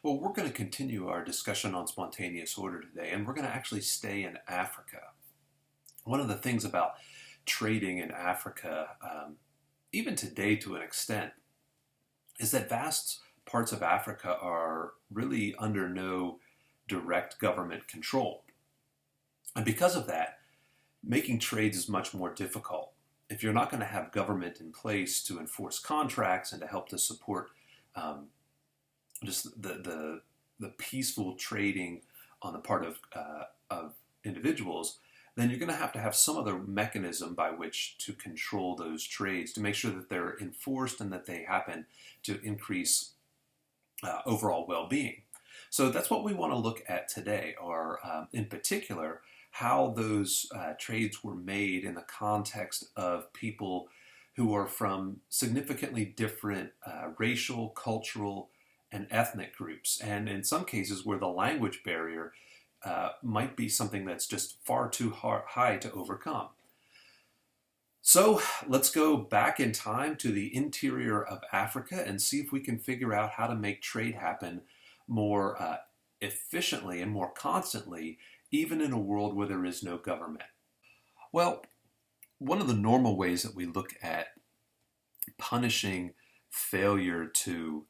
Well, we're going to continue our discussion on spontaneous order today, and we're going to actually stay in Africa. One of the things about trading in Africa, even today to an extent, is that vast parts of Africa are really under no direct government control. And because of that, making trades is much more difficult. If you're not going to have government in place to enforce contracts and to help to support just the peaceful trading on the part of individuals, then you're going to have some other mechanism by which to control those trades to make sure that they're enforced and that they happen to increase overall well-being. So that's what we want to look at today, or in particular, how those trades were made in the context of people who are from significantly different racial, cultural, and ethnic groups, and in some cases where the language barrier might be something that's just far too high to overcome. So let's go back in time to the interior of Africa and see if we can figure out how to make trade happen more efficiently and more constantly, even in a world where there is no government. Well, one of the normal ways that we look at punishing failure to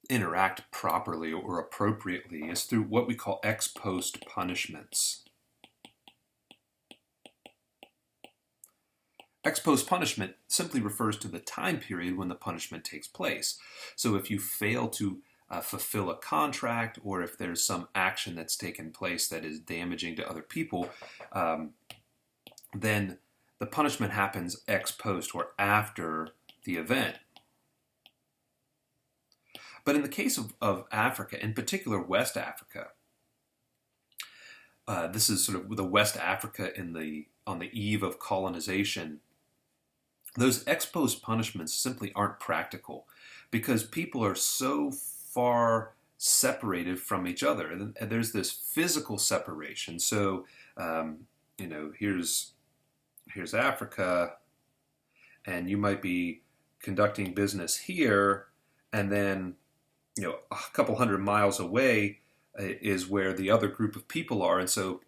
interact properly or appropriately is through what we call ex post punishments. Ex post punishment simply refers to the time period when the punishment takes place. So if you fail to fulfill a contract, or if there's some action that's taken place that is damaging to other people, then the punishment happens ex post, or after the event. But in the case of Africa, in particular West Africa, this is sort of the West Africa on the eve of colonization. Those ex post punishments simply aren't practical because people are so far separated from each other. And there's this physical separation. So, here's Africa, and you might be conducting business here, and then a couple hundred miles away is where the other group of people are, and so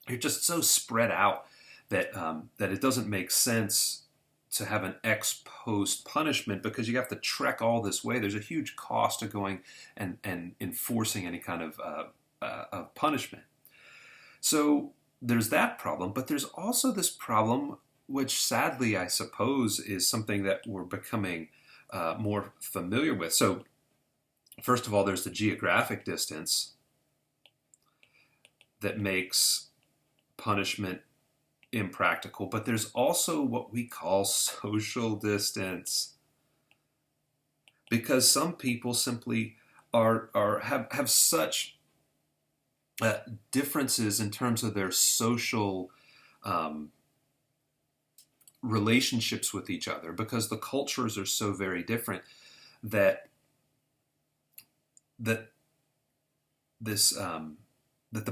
you're just so spread out that that it doesn't make sense to have an ex post punishment because you have to trek all this way. There's a huge cost to going and enforcing any kind of punishment. So there's that problem, but there's also this problem, which sadly I suppose is something that we're becoming more familiar with. So first of all, there's the geographic distance that makes punishment impractical, but there's also what we call social distance, because some people simply have such differences in terms of their social relationships with each other, because the cultures are so very different that the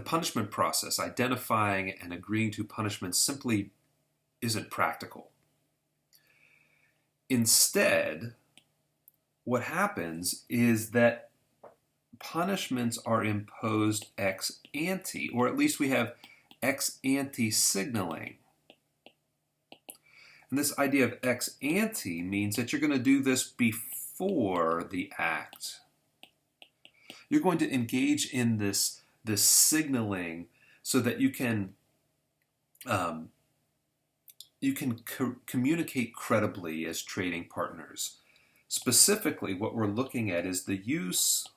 punishment process, identifying and agreeing to punishment, simply isn't practical. Instead, what happens is that punishments are imposed ex ante, or at least we have ex ante signaling. And this idea of ex ante means that you're going to do this before the act. You're going to engage in this signaling so that you can communicate credibly as trading partners. Specifically, what we're looking at is the use,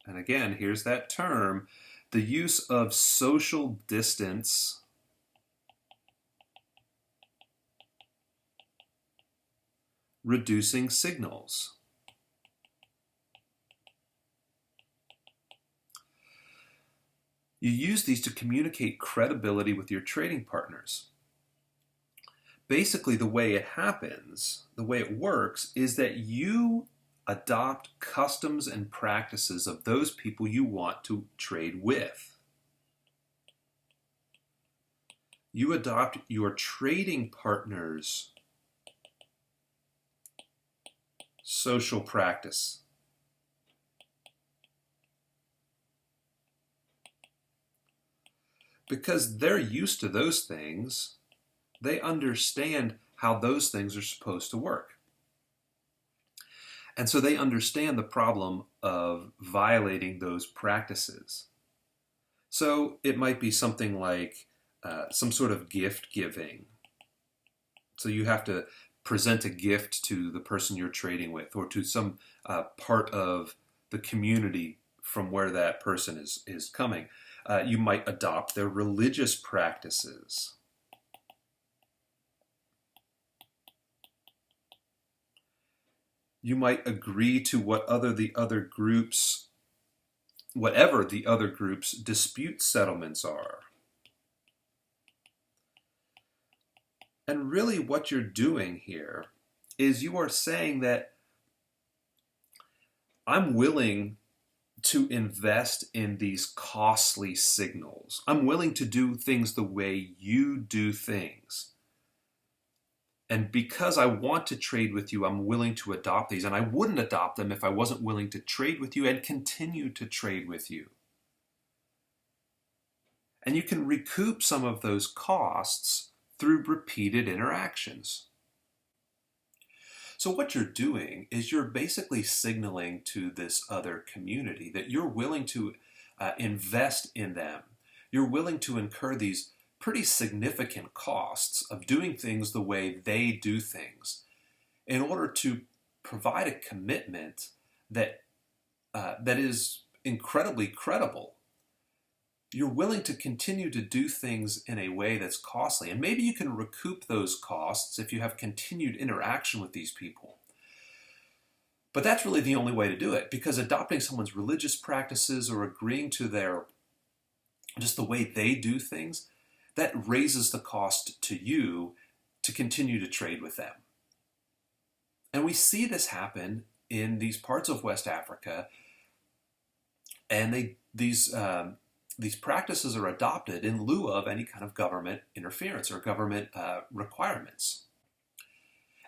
and again, here's that term, the use of social distance reducing signals. You use these to communicate credibility with your trading partners. Basically, the way it happens, the way it works, is that you adopt customs and practices of those people you want to trade with. You adopt your trading partners' social practice. because they're used to those things. They understand how those things are supposed to work. And so they understand the problem of violating those practices. So it might be something like some sort of gift giving. So you have to present a gift to the person you're trading with, or to some part of the community from where that person is coming. You might adopt their religious practices. You might agree to whatever the other group's dispute settlements are. And really what you're doing here is you are saying that I'm willing to invest in these costly signals. I'm willing to do things the way you do things. And because I want to trade with you, I'm willing to adopt these. And I wouldn't adopt them if I wasn't willing to trade with you and continue to trade with you. And you can recoup some of those costs through repeated interactions. So what you're doing is you're basically signaling to this other community that you're willing to invest in them. You're willing to incur these pretty significant costs of doing things the way they do things in order to provide a commitment that is incredibly credible. You're willing to continue to do things in a way that's costly, and maybe you can recoup those costs if you have continued interaction with these people. But that's really the only way to do it, because adopting someone's religious practices or agreeing to just the way they do things, that raises the cost to you to continue to trade with them. And we see this happen in these parts of West Africa, and these practices are adopted in lieu of any kind of government interference or government requirements.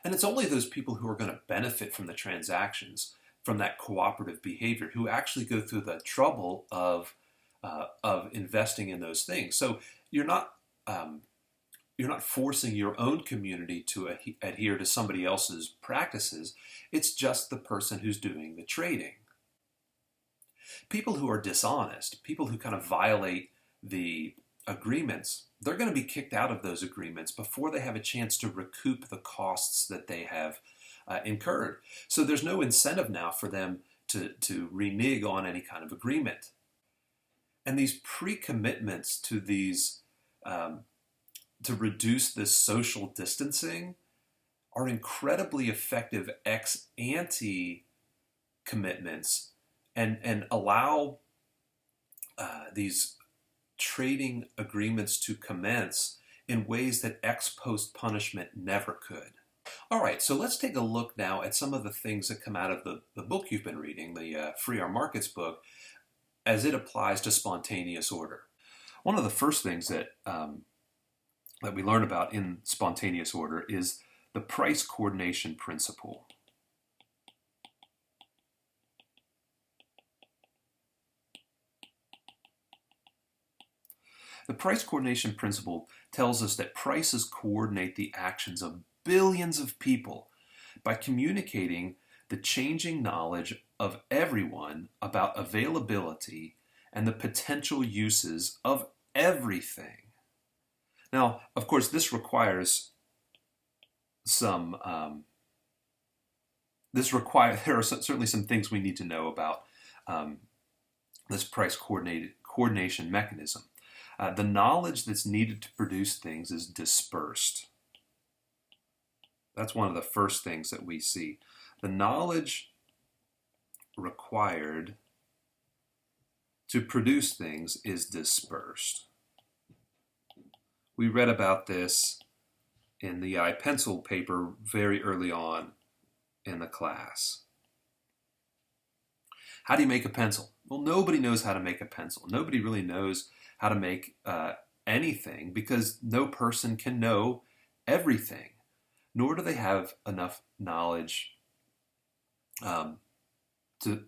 And it's only those people who are going to benefit from the transactions, from that cooperative behavior, who actually go through the trouble of investing in those things. So you're not forcing your own community to adhere to somebody else's practices. It's just the person who's doing the trading. People who are dishonest, people who kind of violate the agreements, they're going to be kicked out of those agreements before they have a chance to recoup the costs that they have incurred. So there's no incentive now for them to renege on any kind of agreement. And these pre-commitments to these to reduce this social distancing are incredibly effective ex-ante commitments and allow these trading agreements to commence in ways that ex-post punishment never could. All right, so let's take a look now at some of the things that come out of the book you've been reading, the Free Our Markets book, as it applies to spontaneous order. One of the first things that we learn about in spontaneous order is the price coordination principle. The price coordination principle tells us that prices coordinate the actions of billions of people by communicating the changing knowledge of everyone about availability and the potential uses of everything. Now, of course, this requires there are certainly some things we need to know about this price coordination mechanism. The knowledge that's needed to produce things is dispersed. That's one of the first things that we see. The knowledge required to produce things is dispersed. We read about this in the iPencil paper very early on in the class. How do you make a pencil? Well, nobody knows how to make a pencil. Nobody really knows how to make anything, because no person can know everything, nor do they have enough knowledge to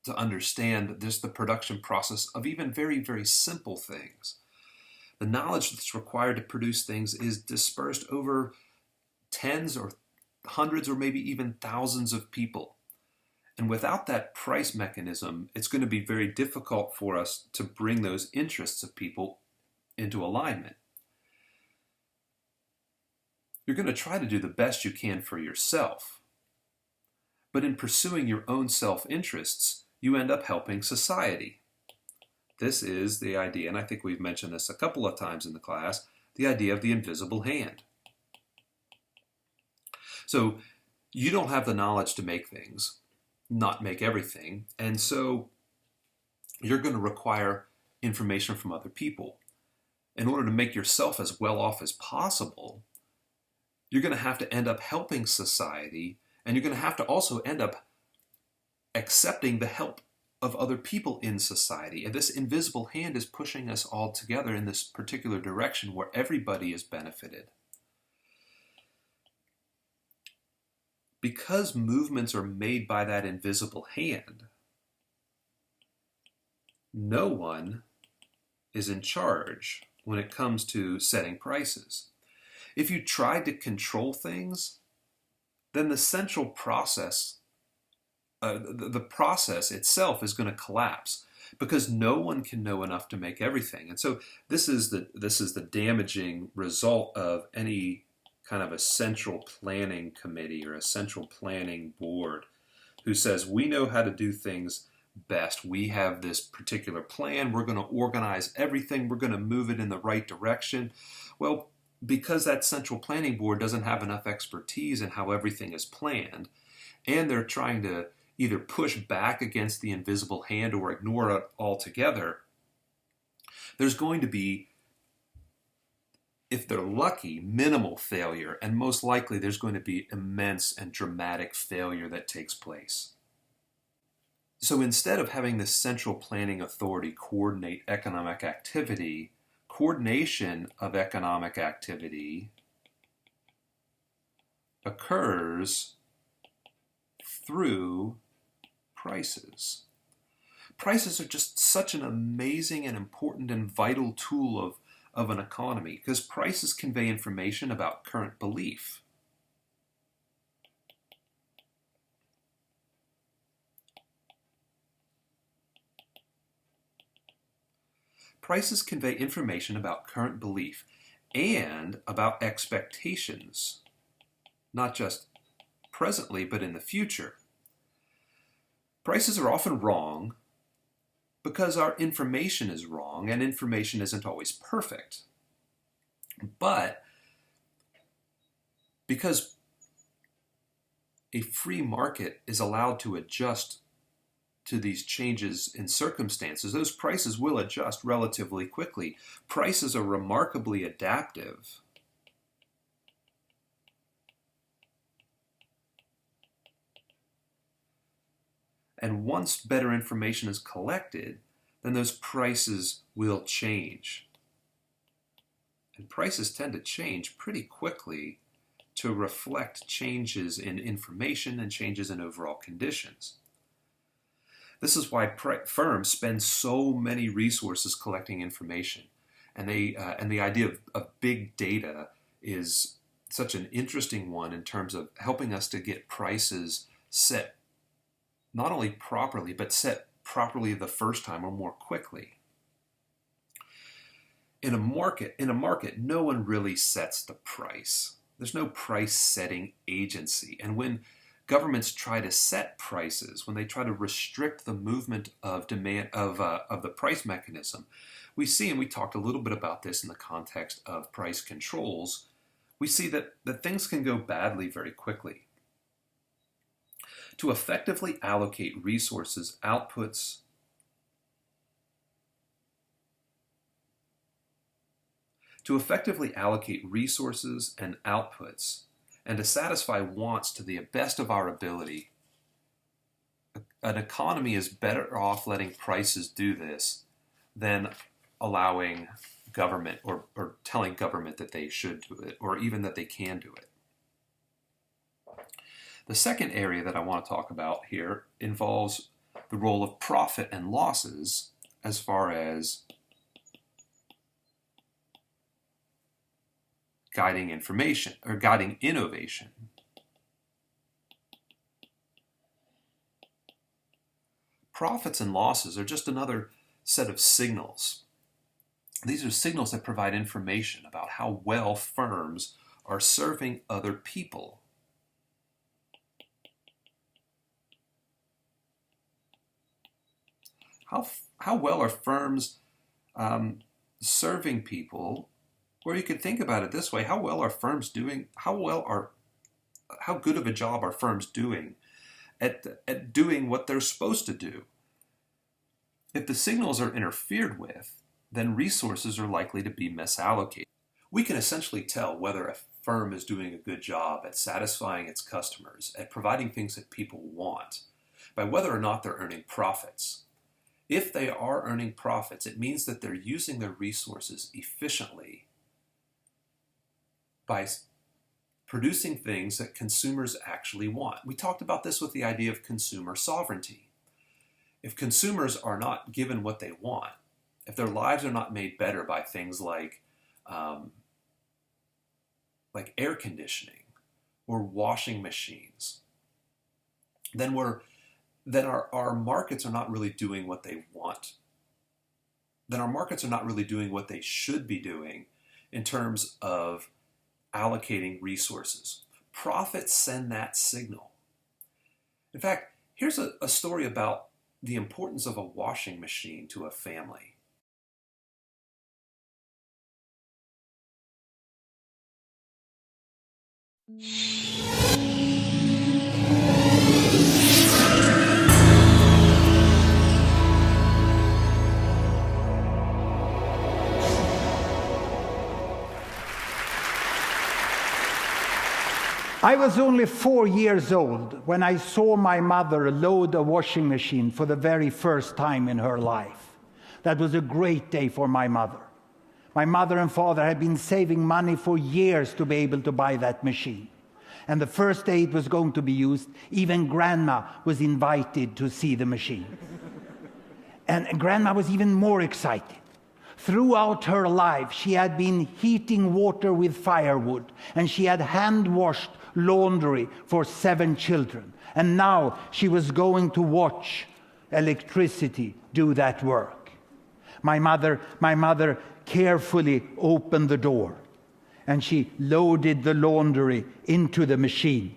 to understand just the production process of even very, very simple things. The knowledge that's required to produce things is dispersed over tens or hundreds or maybe even thousands of people. And without that price mechanism, it's going to be very difficult for us to bring those interests of people into alignment. You're going to try to do the best you can for yourself. But in pursuing your own self-interests, you end up helping society. This is the idea, and I think we've mentioned this a couple of times in the class, the idea of the invisible hand. So you don't have the knowledge to make things, not make everything, and so you're going to require information from other people. In order to make yourself as well off as possible, you're going to have to end up helping society, and you're going to have to also end up accepting the help of other people in society. And this invisible hand is pushing us all together in this particular direction where everybody is benefited. Because movements are made by that invisible hand, no one is in charge when it comes to setting prices. If you try to control things, then the central process, the process itself is going to collapse because no one can know enough to make everything. And so this is the damaging result of any kind of a central planning committee or a central planning board who says, we know how to do things best. We have this particular plan. We're going to organize everything. We're going to move it in the right direction. Well, because that central planning board doesn't have enough expertise in how everything is planned, and they're trying to either push back against the invisible hand or ignore it altogether, there's going to be, if they're lucky, minimal failure, and most likely there's going to be immense and dramatic failure that takes place. So instead of having this central planning authority coordinate economic activity, coordination of economic activity occurs through prices. Prices are just such an amazing and important and vital tool of an economy because prices convey information about current belief. Prices convey information about current belief and about expectations, not just presently, but in the future. Prices are often wrong because our information is wrong, and information isn't always perfect. But because a free market is allowed to adjust to these changes in circumstances, those prices will adjust relatively quickly. Prices are remarkably adaptive. And once better information is collected, then those prices will change. And prices tend to change pretty quickly to reflect changes in information and changes in overall conditions. This is why firms spend so many resources collecting information. And the idea of big data is such an interesting one in terms of helping us to get prices set not only properly, but set properly the first time or more quickly. In a market, no one really sets the price. There's no price setting agency. And when governments try to set prices, when they try to restrict the movement of demand of the price mechanism, we see, and we talked a little bit about this in the context of price controls, we see that things can go badly very quickly. To effectively allocate resources, outputs, and outputs, and to satisfy wants to the best of our ability, an economy is better off letting prices do this than allowing government or telling government that they should do it or even that they can do it. The second area that I want to talk about here involves the role of profit and losses as far as guiding information or guiding innovation. Profits and losses are just another set of signals. These are signals that provide information about how well firms are serving other people. How well are firms serving people? Or you could think about it this way: how well are firms doing? How good of a job are firms doing at doing what they're supposed to do? If the signals are interfered with, then resources are likely to be misallocated. We can essentially tell whether a firm is doing a good job at satisfying its customers, at providing things that people want, by whether or not they're earning profits. If they are earning profits, it means that they're using their resources efficiently by producing things that consumers actually want. We talked about this with the idea of consumer sovereignty. If consumers are not given what they want, if their lives are not made better by things like air conditioning or washing machines, then our markets are not really doing what they want. Then our markets are not really doing what they should be doing in terms of allocating resources. Profits send that signal. In fact, here's a story about the importance of a washing machine to a family. I was only 4 years old when I saw my mother load a washing machine for the very first time in her life. That was a great day for my mother. My mother and father had been saving money for years to be able to buy that machine. And the first day it was going to be used, even Grandma was invited to see the machine. And Grandma was even more excited. Throughout her life, she had been heating water with firewood, and she had hand-washed laundry for 7 children. And now she was going to watch electricity do that work. My mother carefully opened the door, and she loaded the laundry into the machine,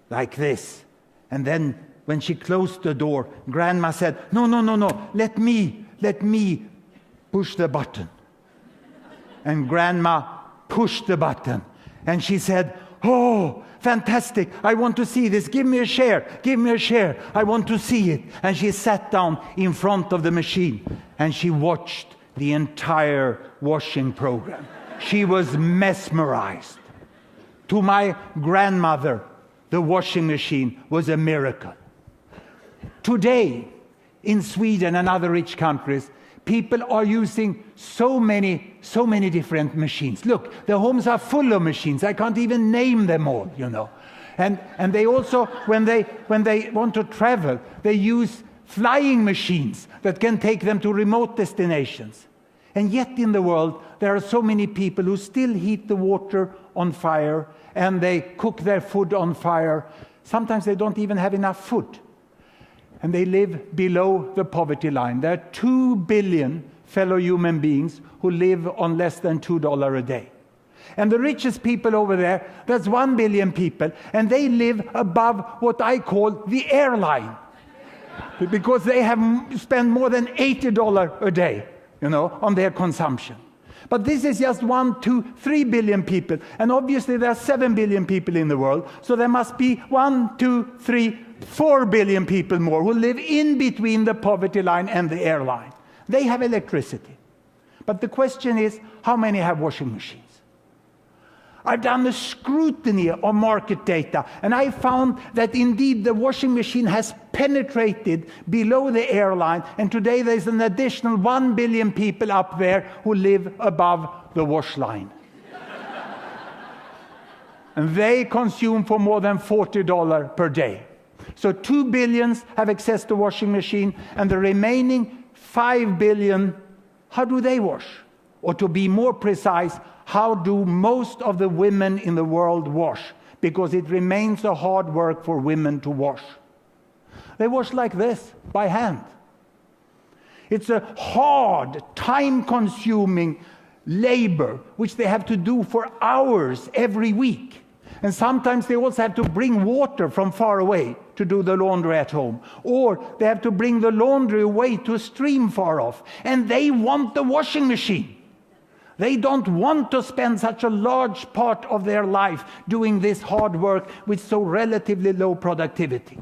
like this. And then when she closed the door, Grandma said, no, let me push the button. And Grandma pushed the button, and she said, oh, fantastic, I want to see this, give me a share, I want to see it. And she sat down in front of the machine, and she watched the entire washing program. She was mesmerized. To my grandmother, the washing machine was a miracle. Today, in Sweden and other rich countries, people are using so many different machines. Look, the homes are full of machines. I can't even name them all, you know. And they also, when they want to travel, they use flying machines that can take them to remote destinations. And yet in the world, there are so many people who still heat the water on fire, and they cook their food on fire. Sometimes they don't even have enough food. And they live below the poverty line. There are 2 billion fellow human beings who live on less than $2 a day. And the richest people over there, that's 1 billion people, and they live above what I call the airline. Because they have spent more than $80 a day, you know, on their consumption. But this is just 1, 2, 3 billion people. And obviously there are 7 billion people in the world. So there must be 1, 2, 3, 4 billion people more who live in between the poverty line and the airline. They have electricity. But the question is, how many have washing machines? I've done a scrutiny of market data, and I found that indeed the washing machine has penetrated below the airline, and today there's an additional 1 billion people up there who live above the wash line. And they consume for more than $40 per day. So 2 billion have access to washing machine, and the remaining 5 billion, how do they wash? Or to be more precise, how do most of the women in the world wash? Because it remains a hard work for women to wash. They wash like this, by hand. It's a hard, time-consuming labor which they have to do for hours every week. And sometimes they also have to bring water from far away to do the laundry at home. Or they have to bring the laundry away to a stream far off. And they want the washing machine. They don't want to spend such a large part of their life doing this hard work with so relatively low productivity.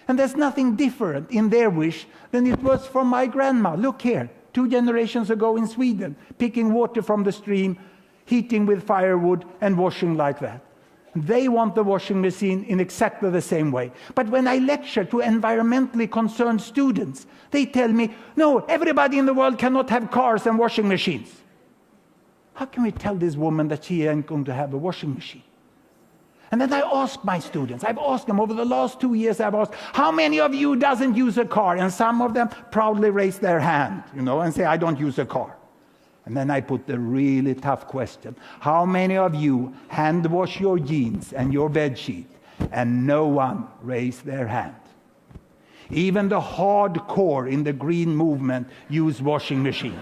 And there's nothing different in their wish than it was for my grandma. Look here, 2 generations ago in Sweden, picking water from the stream, heating with firewood, and washing like that. They want the washing machine in exactly the same way. But when I lecture to environmentally concerned students, they tell me, no, everybody in the world cannot have cars and washing machines. How can we tell this woman that she ain't going to have a washing machine? And then I ask my students, I've asked them over the last 2 years, I've asked, how many of you doesn't use a car? And some of them proudly raise their hand, and say, I don't use a car. And then I put the really tough question. How many of you hand wash your jeans and your bed sheet? And no one raised their hand. Even the hardcore in the green movement use washing machine.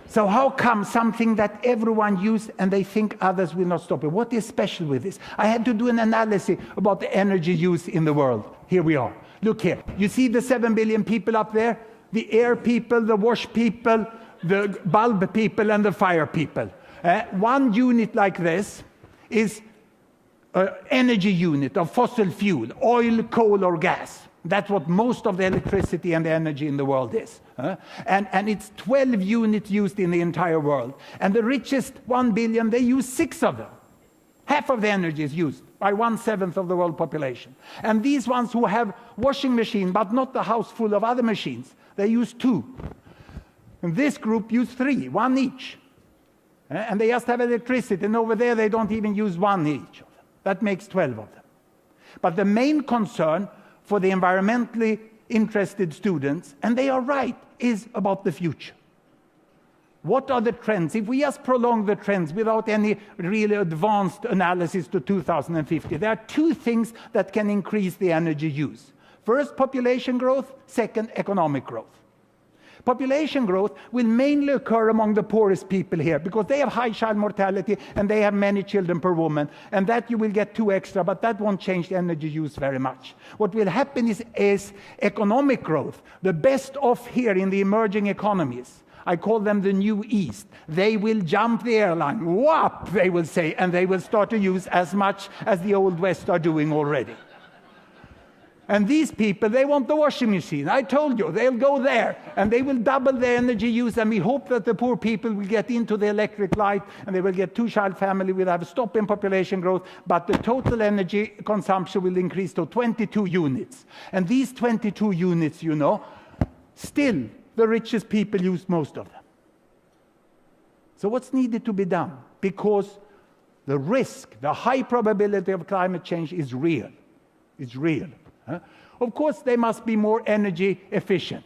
So how come something that everyone uses and they think others will not stop it? What is special with this? I had to do an analysis about the energy use in the world. Here we are. Look here. You see the 7 billion people up there? The air people, the wash people, the bulb people, and the fire people. One unit like this is an energy unit of fossil fuel, oil, coal, or gas. That's what most of the electricity and the energy in the world is. And it's 12 units used in the entire world. And the richest 1 billion, they use 6 of them. Half of the energy is used by 1/7 of the world population. And these ones who have washing machine, but not the house full of other machines, they use 2. And this group use 3, 1 each. And they just have electricity. And over there, they don't even use 1 each of them. That makes 12 of them. But the main concern for the environmentally interested students, and they are right, is about the future. What are the trends? If we just prolong the trends without any really advanced analysis to 2050, there are 2 things that can increase the energy use. First, population growth. Second, economic growth. Population growth will mainly occur among the poorest people here because they have high child mortality and they have many children per woman. And that you will get 2 extra, but that won't change the energy use very much. What will happen is economic growth. The best off here in the emerging economies, I call them the New East. They will jump the airline. Whop, they will say, and they will start to use as much as the Old West are doing already. And these people, they want the washing machine. I told you, they'll go there, and they will double their energy use, and we hope that the poor people will get into the electric light, and they will get 2-child family, will have a stop in population growth, but the total energy consumption will increase to 22 units. And these 22 units, still the richest people use most of them. So what's needed to be done? Because the risk, the high probability of climate change is real. It's real. Of course, they must be more energy efficient.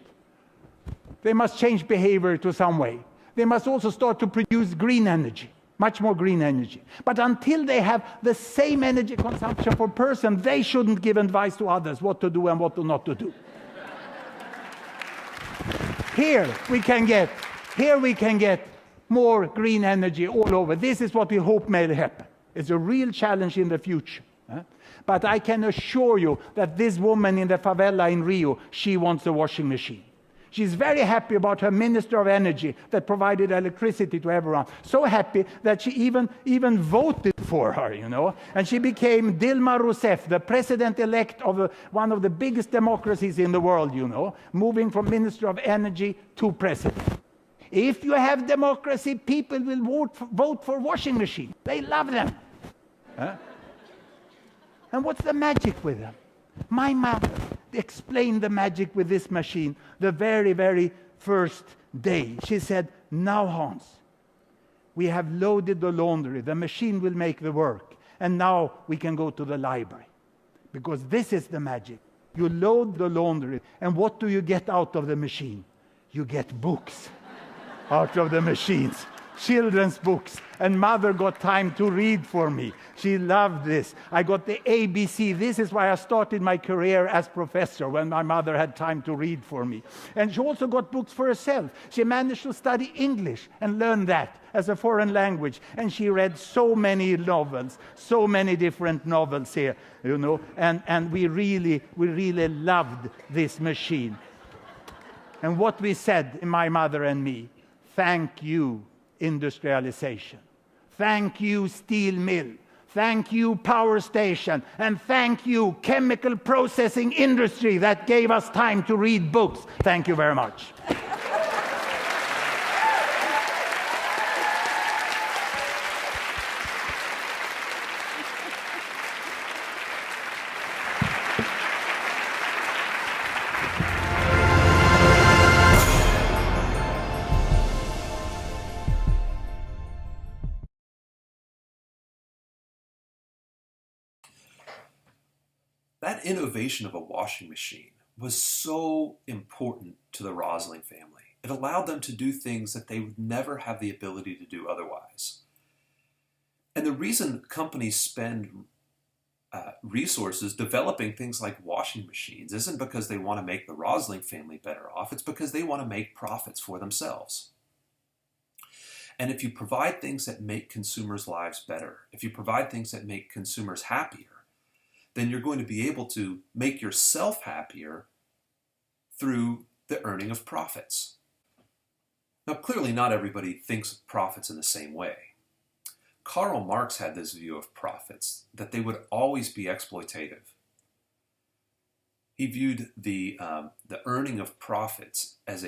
They must change behavior to some way. They must also start to produce green energy, much more green energy. But until they have the same energy consumption per person, they shouldn't give advice to others what to do and what not to do. Here we can get more green energy all over. This is what we hope may happen. It's a real challenge in the future. But I can assure you that this woman in the favela in Rio, she wants a washing machine. She's very happy about her Minister of Energy that provided electricity to everyone. So happy that she even voted for her, And she became Dilma Rousseff, the president-elect of one of the biggest democracies in the world, moving from Minister of Energy to president. If you have democracy, people will vote for washing machines. They love them. And what's the magic with them? My mother explained the magic with this machine the very, very first day. She said, now Hans, we have loaded the laundry. The machine will make the work. And now we can go to the library. Because this is the magic. You load the laundry, and what do you get out of the machine? You get books out of the machines. Children's books. And mother got time to read for me. She loved this. I got the ABC. This is why I started my career as professor, when my mother had time to read for me. And she also got books for herself. She managed to study English and learn that as a foreign language. And she read so many novels, so many different novels here, you know. And we really loved this machine. And what we said, my mother and me, thank you, industrialization. Thank you, steel mill. Thank you, power station. And thank you, chemical processing industry that gave us time to read books. Thank you very much. That innovation of a washing machine was so important to the Rosling family. It allowed them to do things that they would never have the ability to do otherwise. And the reason companies spend resources developing things like washing machines isn't because they want to make the Rosling family better off. It's because they want to make profits for themselves. And if you provide things that make consumers' lives better, if you provide things that make consumers happier, then you're going to be able to make yourself happier through the earning of profits. Now, clearly not everybody thinks of profits in the same way. Karl Marx had this view of profits, that they would always be exploitative. He viewed the earning of profits as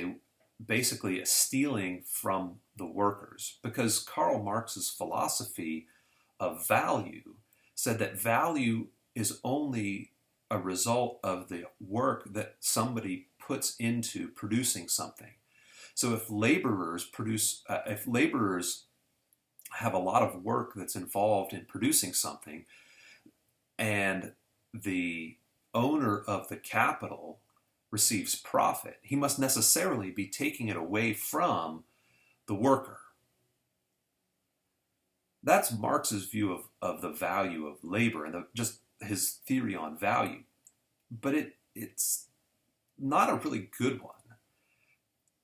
basically a stealing from the workers, because Karl Marx's philosophy of value said that value is only a result of the work that somebody puts into producing something. So if laborers have a lot of work that's involved in producing something, and the owner of the capital receives profit, he must necessarily be taking it away from the worker. That's Marx's view of the value of labor and just his theory on value. But it's not a really good one.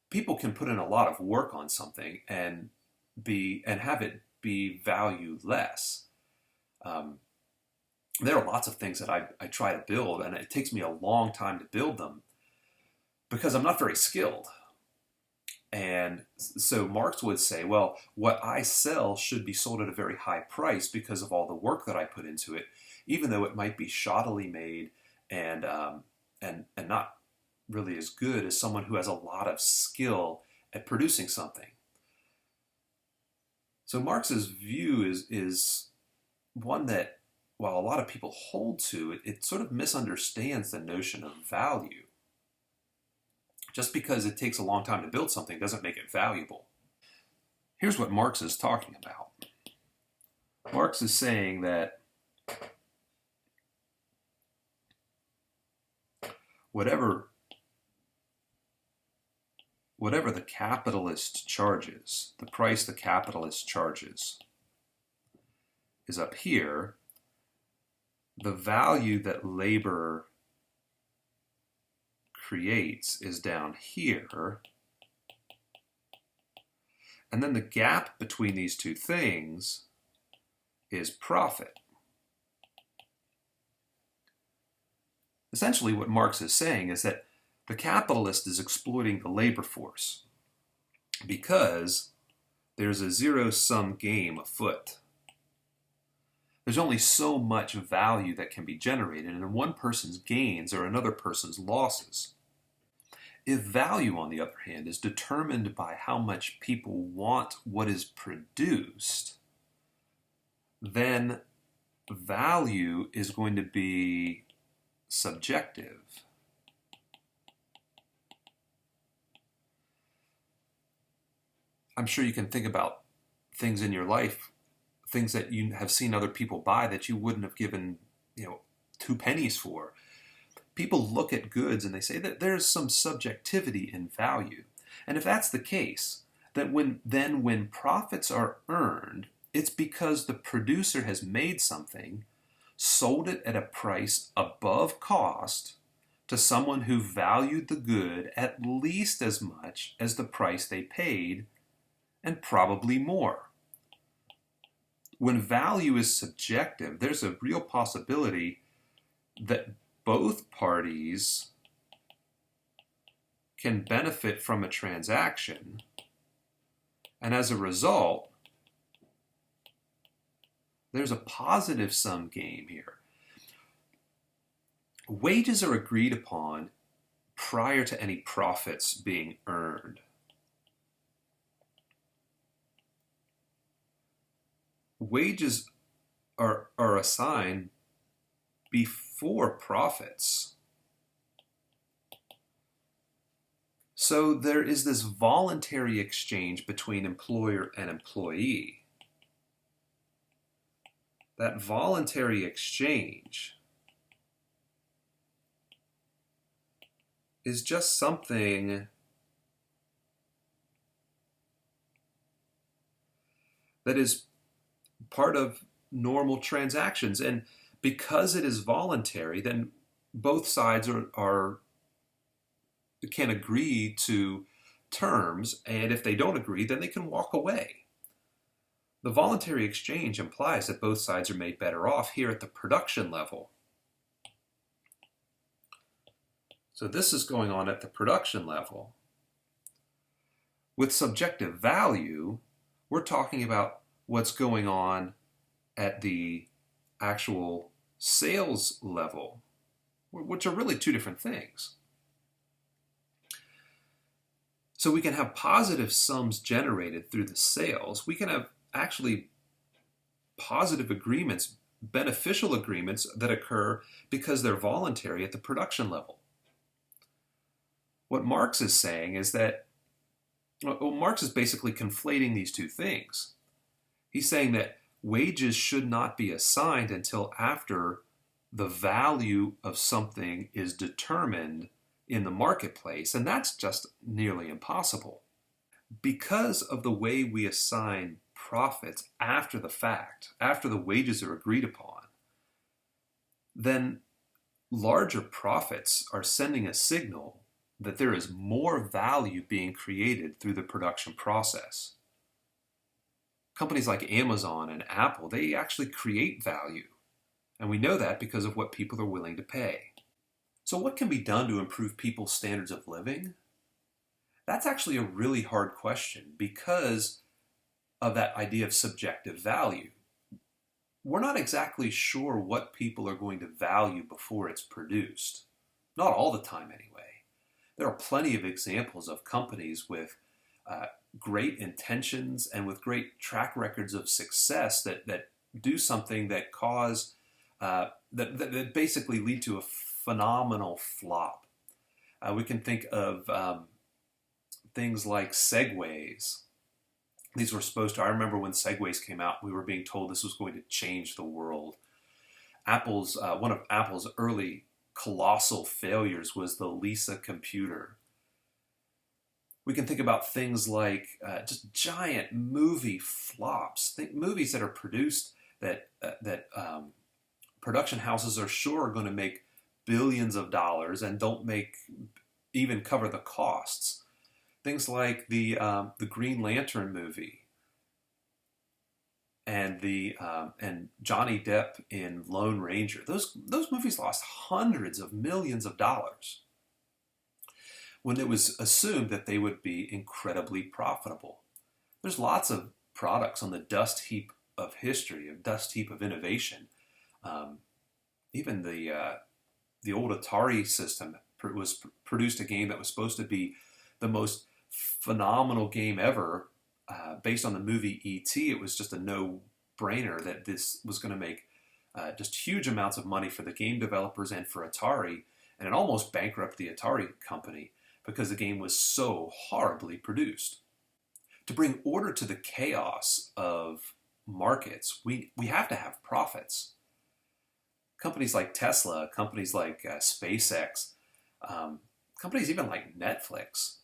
People can put in a lot of work on something and have it be valueless. There are lots of things that I try to build, and it takes me a long time to build them because I'm not very skilled. And so Marx would say, well, what I sell should be sold at a very high price because of all the work that I put into it, even though it might be shoddily made and not really as good as someone who has a lot of skill at producing something. So Marx's view is one that, while a lot of people hold to, it sort of misunderstands the notion of value. Just because it takes a long time to build something doesn't make it valuable. Here's what Marx is talking about. Marx is saying that whatever the capitalist charges, the price the capitalist charges is up here. The value that labor creates is down here. And then the gap between these two things is profit. Essentially, what Marx is saying is that the capitalist is exploiting the labor force because there's a zero-sum game afoot. There's only so much value that can be generated, and one person's gains are another person's losses. If value, on the other hand, is determined by how much people want what is produced, then value is going to be subjective. I'm sure you can think about things in your life things that you have seen other people buy that you wouldn't have given, 2 pennies for. People look at goods and they say that there's some subjectivity in value. And if that's the case, that when profits are earned, it's because the producer has made something, sold it at a price above cost to someone who valued the good at least as much as the price they paid, and probably more. When value is subjective, there's a real possibility that both parties can benefit from a transaction, and as a result, there's a positive sum game here. Wages are agreed upon prior to any profits being earned. Wages are assigned before profits. So there is this voluntary exchange between employer and employee. That voluntary exchange is just something that is part of normal transactions. And because it is voluntary, then both sides can agree to terms, and if they don't agree, then they can walk away. The voluntary exchange implies that both sides are made better off here at the production level. So this is going on at the production level. With subjective value, we're talking about what's going on at the actual sales level, which are really two different things. So we can have positive sums generated through the sales. We can have actually positive agreements, beneficial agreements that occur because they're voluntary at the production level. What Marx is saying is that, Marx is basically conflating these two things. He's saying that wages should not be assigned until after the value of something is determined in the marketplace, and that's just nearly impossible. Because of the way we assign profits after the fact, after the wages are agreed upon, then larger profits are sending a signal that there is more value being created through the production process. Companies like Amazon and Apple, they actually create value. And we know that because of what people are willing to pay. So what can be done to improve people's standards of living? That's actually a really hard question because of that idea of subjective value. We're not exactly sure what people are going to value before it's produced. Not all the time anyway. There are plenty of examples of companies with great intentions and with great track records of success that do something that cause that basically lead to a phenomenal flop. We can think of things like Segways. These were I remember when Segways came out, we were being told this was going to change the world. One of Apple's early colossal failures was the Lisa computer. We can think about things like just giant movie flops. Think movies that are produced that production houses are sure are going to make billions of dollars and don't even cover the costs. Things like the Green Lantern movie and and Johnny Depp in Lone Ranger. Those movies lost hundreds of millions of dollars when it was assumed that they would be incredibly profitable. There's lots of products on the dust heap of history, a dust heap of innovation. Even the old Atari system produced a game that was supposed to be the most phenomenal game ever. Based on the movie E.T., it was just a no-brainer that this was going to make just huge amounts of money for the game developers and for Atari, and it almost bankrupted the Atari company because the game was so horribly produced. To bring order to the chaos of markets, we have to have profits. Companies like Tesla, companies like SpaceX, companies even like Netflix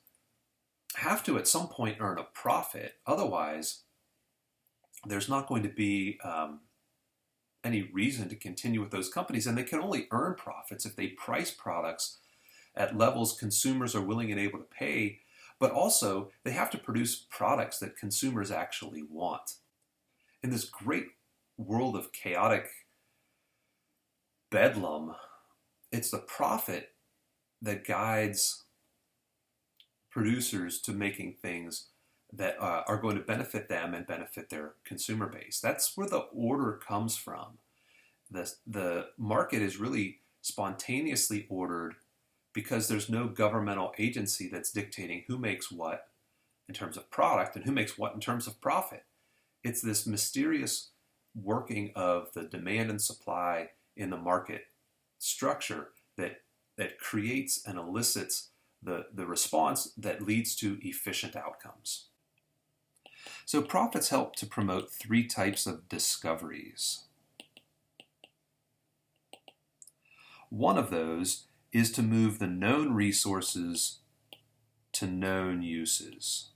have to at some point earn a profit. Otherwise, there's not going to be any reason to continue with those companies. And they can only earn profits if they price products at levels consumers are willing and able to pay. But also, they have to produce products that consumers actually want. In this great world of chaotic bedlam, it's the profit that guides producers to making things that are going to benefit them and benefit their consumer base. That's where the order comes from. The market is really spontaneously ordered because there's no governmental agency that's dictating who makes what in terms of product and who makes what in terms of profit. It's this mysterious working of the demand and supply in the market structure that creates and elicits the response that leads to efficient outcomes. So profits help to promote 3 types of discoveries. One of those is to move the known resources to known uses.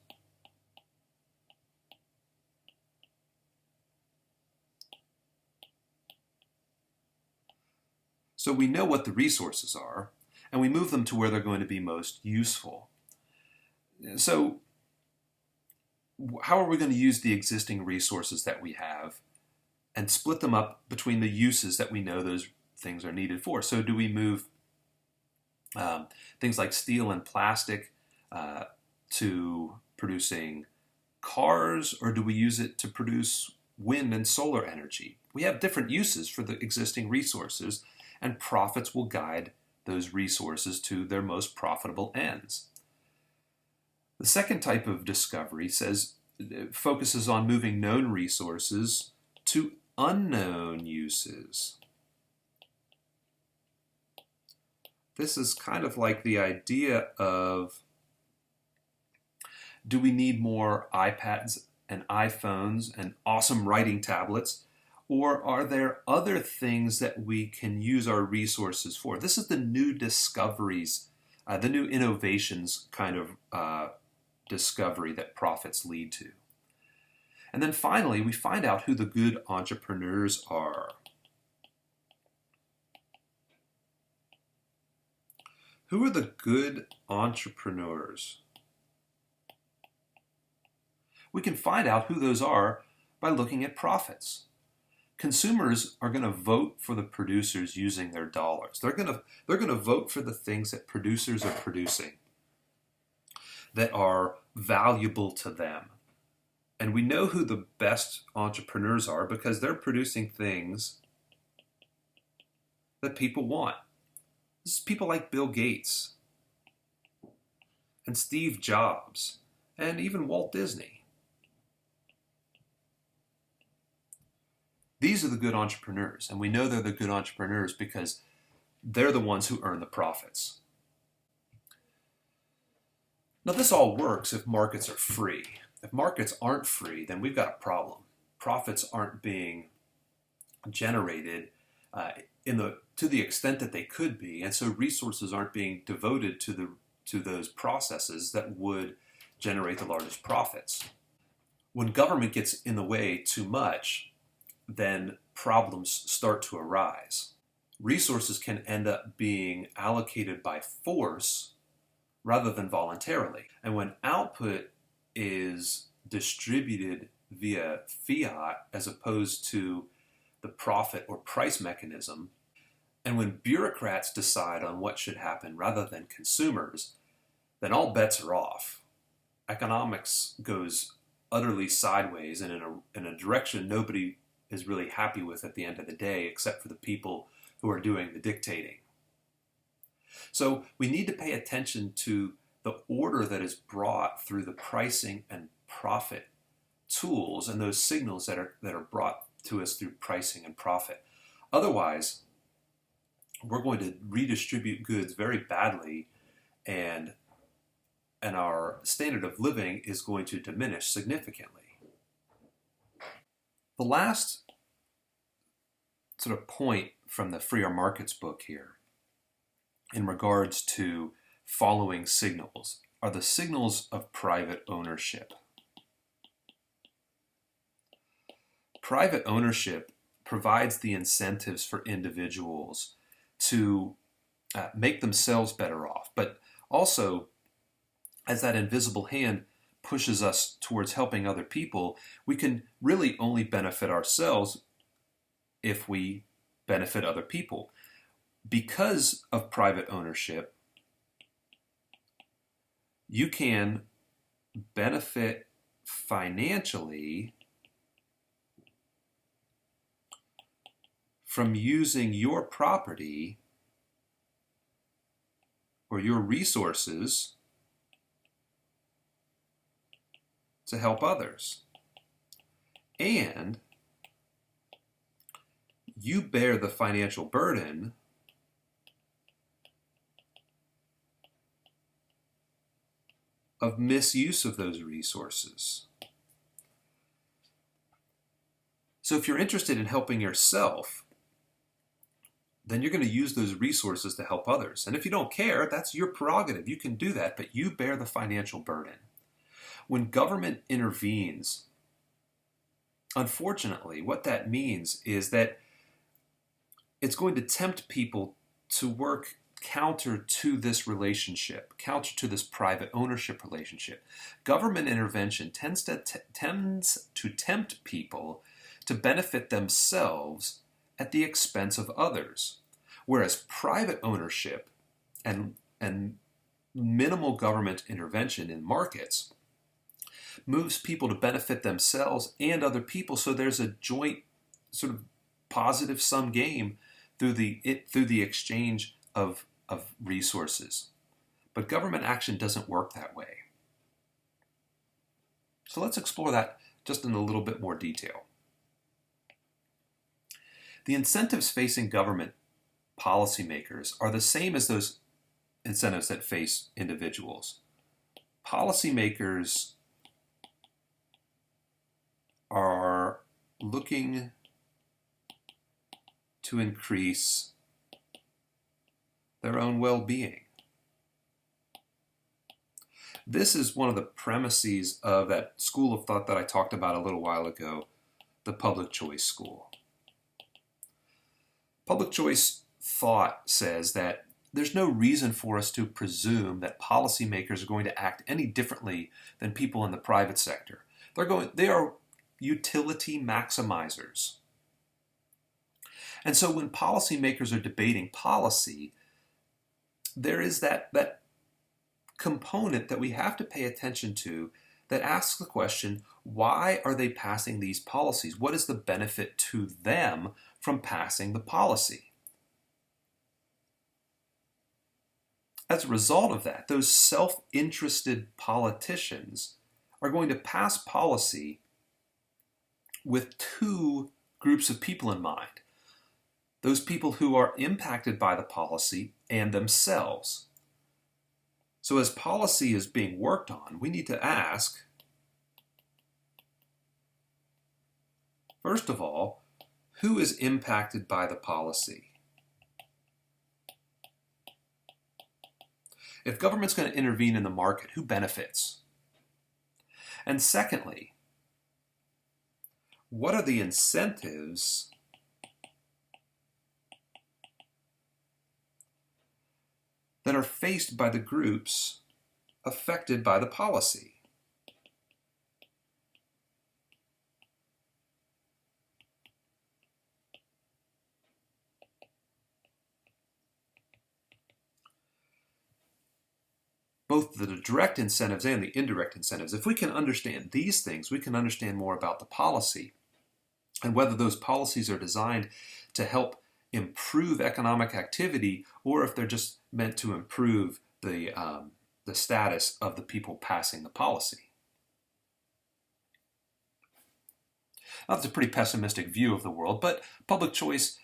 So we know what the resources are, and we move them to where they're going to be most useful. So how are we going to use the existing resources that we have and split them up between the uses that we know those things are needed for? So do we move things like steel and plastic to producing cars, or do we use it to produce wind and solar energy? We have different uses for the existing resources, and profits will guide those resources to their most profitable ends. The second type of discovery focuses on moving known resources to unknown uses. This is kind of like the idea of, do we need more iPads and iPhones and awesome writing tablets? Or are there other things that we can use our resources for? This is the new discoveries, the new innovations kind of discovery that profits lead to. And then finally, we find out who the good entrepreneurs are. Who are the good entrepreneurs? We can find out who those are by looking at profits. Consumers are going to vote for the producers using their dollars. They're going to vote for the things that producers are producing that are valuable to them. And we know who the best entrepreneurs are because they're producing things that people want. This is people like Bill Gates and Steve Jobs and even Walt Disney. These are the good entrepreneurs, and we know they're the good entrepreneurs because they're the ones who earn the profits. Now, this all works if markets are free. If markets aren't free, then we've got a problem. Profits aren't being generated to the extent that they could be, and so resources aren't being devoted to those processes that would generate the largest profits. When government gets in the way too much, then problems start to arise. Resources can end up being allocated by force rather than voluntarily. And when output is distributed via fiat as opposed to the profit or price mechanism, and when bureaucrats decide on what should happen rather than consumers, then all bets are off. Economics goes utterly sideways and in a direction nobody is really happy with at the end of the day, except for the people who are doing the dictating. So we need to pay attention to the order that is brought through the pricing and profit tools and those signals that are brought to us through pricing and profit. Otherwise, we're going to redistribute goods very badly, and our standard of living is going to diminish significantly. The last sort of point from the Freer Markets book here in regards to following signals are the signals of private ownership. Private ownership provides the incentives for individuals to make themselves better off, but also, as that invisible hand pushes us towards helping other people, we can really only benefit ourselves if we benefit other people. Because of private ownership, you can benefit financially from using your property or your resources to help others. And you bear the financial burden of misuse of those resources. So if you're interested in helping yourself, then you're going to use those resources to help others. And if you don't care, that's your prerogative. You can do that, but you bear the financial burden. When government intervenes, unfortunately, what that means is that it's going to tempt people to work counter to this relationship, counter to this private ownership relationship. Government intervention tends to tempt people to benefit themselves at the expense of others, whereas private ownership and minimal government intervention in markets moves people to benefit themselves and other people, so there's a joint sort of positive sum game through the exchange of resources. But government action doesn't work that way. So let's explore that just in a little bit more detail. The incentives facing government policymakers are the same as those incentives that face individuals. Policymakers are looking to increase their own well-being. This is one of the premises of that school of thought that I talked about a little while ago, the public choice school. Public choice thought says that there's no reason for us to presume that policymakers are going to act any differently than people in the private sector. They are utility maximizers. And so when policymakers are debating policy, there is that component that we have to pay attention to that asks the question, why are they passing these policies? What is the benefit to them from passing the policy? As a result of that, those self-interested politicians are going to pass policy with two groups of people in mind. Those people who are impacted by the policy and themselves. So as policy is being worked on, we need to ask, first of all, who is impacted by the policy? If government's going to intervene in the market, who benefits? And secondly, what are the incentives that are faced by the groups affected by the policy? Both the direct incentives and the indirect incentives. If we can understand these things, we can understand more about the policy and whether those policies are designed to help improve economic activity or if they're just meant to improve the status of the people passing the policy. Now, that's a pretty pessimistic view of the world, but public choice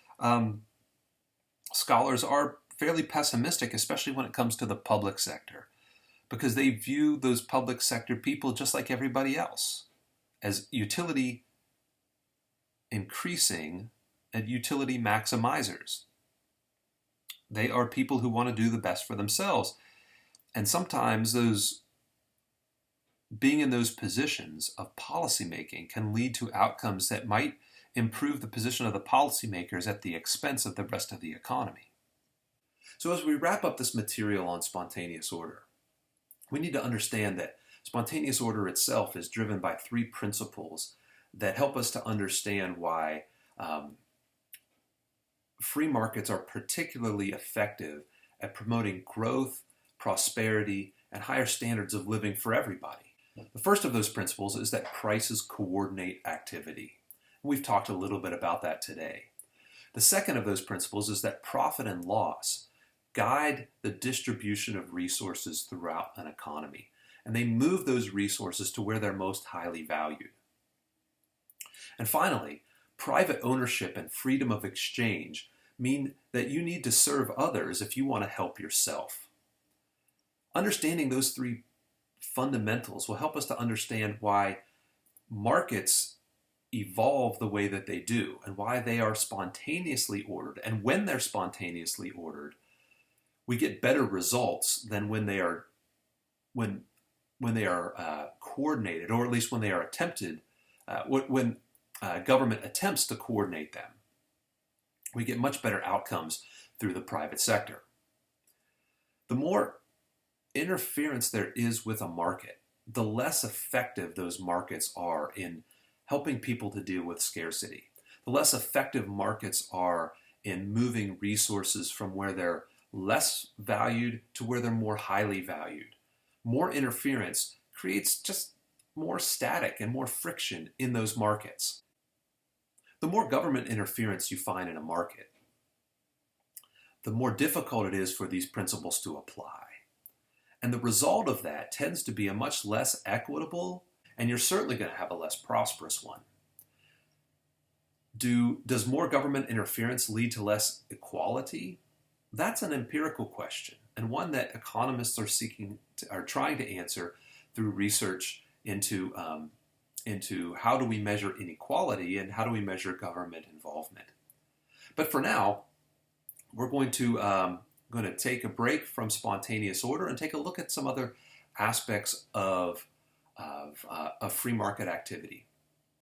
scholars are fairly pessimistic, especially when it comes to the public sector, because they view those public sector people just like everybody else, as utility increasing and utility maximizers. They are people who want to do the best for themselves. And sometimes being in those positions of policymaking can lead to outcomes that might improve the position of the policymakers at the expense of the rest of the economy. So as we wrap up this material on spontaneous order, we need to understand that spontaneous order itself is driven by three principles that help us to understand why free markets are particularly effective at promoting growth, prosperity, and higher standards of living for everybody. The first of those principles is that prices coordinate activity. We've talked a little bit about that today. The second of those principles is that profit and loss guide the distribution of resources throughout an economy, and they move those resources to where they're most highly valued. And finally, private ownership and freedom of exchange mean that you need to serve others if you want to help yourself. Understanding those three fundamentals will help us to understand why markets evolve the way that they do and why they are spontaneously ordered. And when they're spontaneously ordered, we get better results than when they are coordinated, or at least when they are attempted, when government attempts to coordinate them. We get much better outcomes through the private sector. The more interference there is with a market, the less effective those markets are in helping people to deal with scarcity. The less effective markets are in moving resources from where they're less valued to where they're more highly valued. More interference creates just more static and more friction in those markets. The more government interference you find in a market, the more difficult it is for these principles to apply. And the result of that tends to be a much less equitable, and you're certainly going to have a less prosperous one. Does more government interference lead to less equality? That's an empirical question, and one that economists are trying to answer through research into how do we measure inequality and how do we measure government involvement. But for now, we're going to take a break from spontaneous order and take a look at some other aspects of free market activity.